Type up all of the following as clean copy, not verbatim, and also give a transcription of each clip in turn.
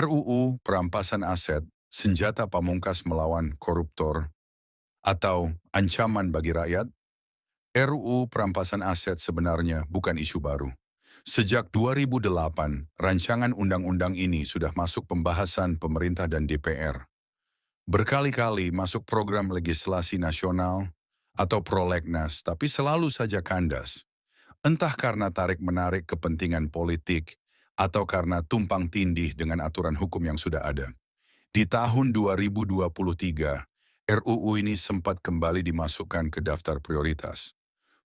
RUU Perampasan Aset, Senjata Pamungkas Melawan Koruptor, atau Ancaman Bagi Rakyat. RUU Perampasan Aset sebenarnya bukan isu baru. Sejak 2008, rancangan undang-undang ini sudah masuk pembahasan pemerintah dan DPR. Berkali-kali masuk program legislasi nasional atau prolegnas, tapi selalu saja kandas. Entah karena tarik-menarik kepentingan politik atau karena tumpang tindih dengan aturan hukum yang sudah ada. Di tahun 2023, RUU ini sempat kembali dimasukkan ke daftar prioritas.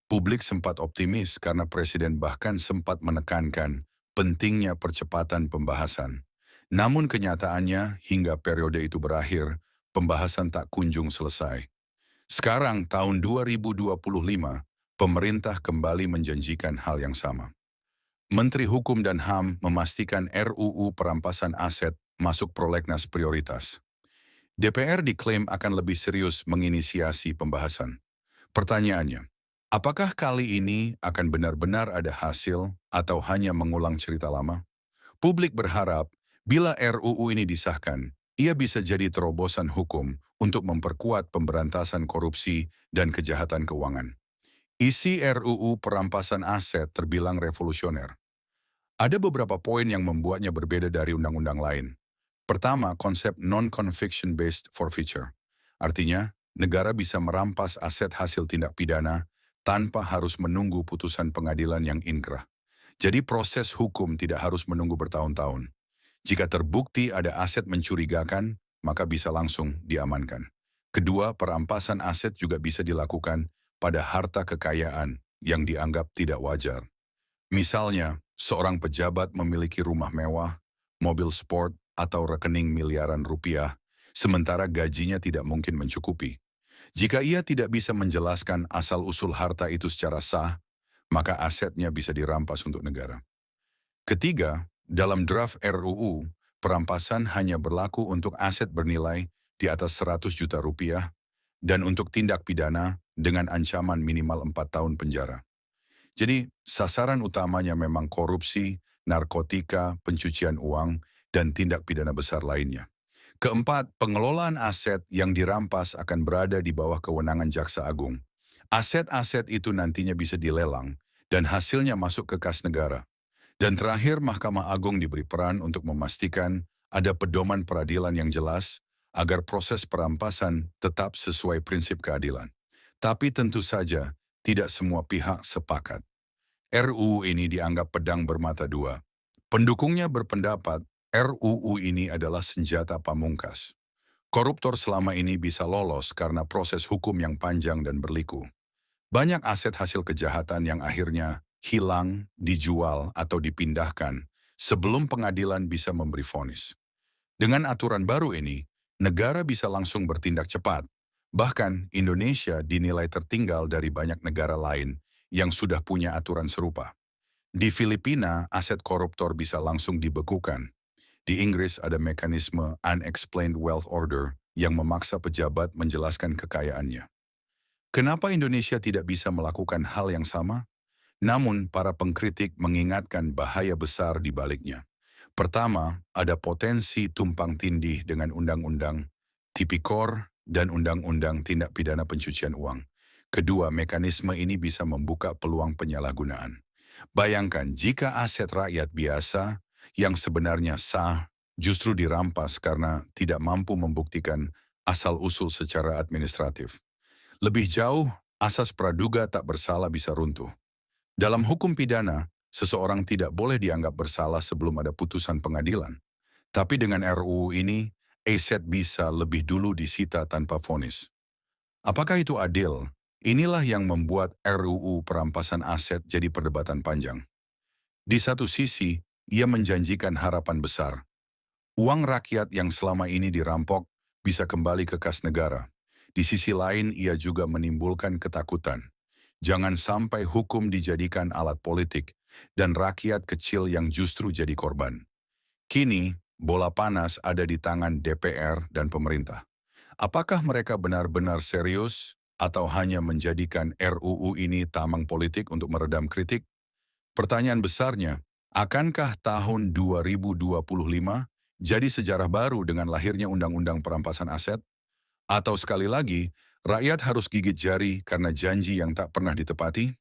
Publik sempat optimis karena Presiden bahkan sempat menekankan pentingnya percepatan pembahasan. Namun kenyataannya hingga periode itu berakhir, pembahasan tak kunjung selesai. Sekarang tahun 2025, pemerintah kembali menjanjikan hal yang sama. Menteri Hukum dan HAM memastikan RUU Perampasan Aset masuk prolegnas prioritas. DPR diklaim akan lebih serius menginisiasi pembahasan. Pertanyaannya, apakah kali ini akan benar-benar ada hasil atau hanya mengulang cerita lama? Publik berharap bila RUU ini disahkan, ia bisa jadi terobosan hukum untuk memperkuat pemberantasan korupsi dan kejahatan keuangan. Isi RUU Perampasan Aset terbilang revolusioner. Ada beberapa poin yang membuatnya berbeda dari undang-undang lain. Pertama, konsep non-conviction based forfeiture. Artinya, negara bisa merampas aset hasil tindak pidana tanpa harus menunggu putusan pengadilan yang inkrah. Jadi proses hukum tidak harus menunggu bertahun-tahun. Jika terbukti ada aset mencurigakan, maka bisa langsung diamankan. Kedua, perampasan aset juga bisa dilakukan pada harta kekayaan yang dianggap tidak wajar. Misalnya, seorang pejabat memiliki rumah mewah, mobil sport, atau rekening miliaran rupiah, sementara gajinya tidak mungkin mencukupi. Jika ia tidak bisa menjelaskan asal-usul harta itu secara sah, maka asetnya bisa dirampas untuk negara. Ketiga, dalam draft RUU, perampasan hanya berlaku untuk aset bernilai di atas 100 juta rupiah dan untuk tindak pidana dengan ancaman minimal 4 tahun penjara. Jadi, sasaran utamanya memang korupsi, narkotika, pencucian uang, dan tindak pidana besar lainnya. Keempat, pengelolaan aset yang dirampas akan berada di bawah kewenangan Jaksa Agung. Aset-aset itu nantinya bisa dilelang dan hasilnya masuk ke kas negara. Dan terakhir, Mahkamah Agung diberi peran untuk memastikan ada pedoman peradilan yang jelas agar proses perampasan tetap sesuai prinsip keadilan. Tapi tentu saja, tidak semua pihak sepakat. RUU ini dianggap pedang bermata dua. Pendukungnya berpendapat RUU ini adalah senjata pamungkas. Koruptor selama ini bisa lolos karena proses hukum yang panjang dan berliku. Banyak aset hasil kejahatan yang akhirnya hilang, dijual, atau dipindahkan sebelum pengadilan bisa memberi vonis. Dengan aturan baru ini, negara bisa langsung bertindak cepat. Bahkan Indonesia dinilai tertinggal dari banyak negara lain yang sudah punya aturan serupa. Di Filipina, aset koruptor bisa langsung dibekukan. Di Inggris ada mekanisme unexplained wealth order yang memaksa pejabat menjelaskan kekayaannya. Kenapa Indonesia tidak bisa melakukan hal yang sama? Namun, para pengkritik mengingatkan bahaya besar di baliknya. Pertama, ada potensi tumpang tindih dengan undang-undang Tipikor dan undang-undang tindak pidana pencucian uang. Kedua, mekanisme ini bisa membuka peluang penyalahgunaan. Bayangkan jika aset rakyat biasa yang sebenarnya sah justru dirampas karena tidak mampu membuktikan asal-usul secara administratif. Lebih jauh, asas praduga tak bersalah bisa runtuh. Dalam hukum pidana, seseorang tidak boleh dianggap bersalah sebelum ada putusan pengadilan. Tapi dengan RUU ini, aset bisa lebih dulu disita tanpa vonis. Apakah itu adil? Inilah yang membuat RUU perampasan aset jadi perdebatan panjang. Di satu sisi, ia menjanjikan harapan besar. Uang rakyat yang selama ini dirampok bisa kembali ke kas negara. Di sisi lain, ia juga menimbulkan ketakutan. Jangan sampai hukum dijadikan alat politik dan rakyat kecil yang justru jadi korban. Kini, bola panas ada di tangan DPR dan pemerintah. Apakah mereka benar-benar serius atau hanya menjadikan RUU ini tameng politik untuk meredam kritik? Pertanyaan besarnya, akankah tahun 2025 Jadi sejarah baru dengan lahirnya undang-undang perampasan aset? Atau sekali lagi, rakyat harus gigit jari karena janji yang tak pernah ditepati?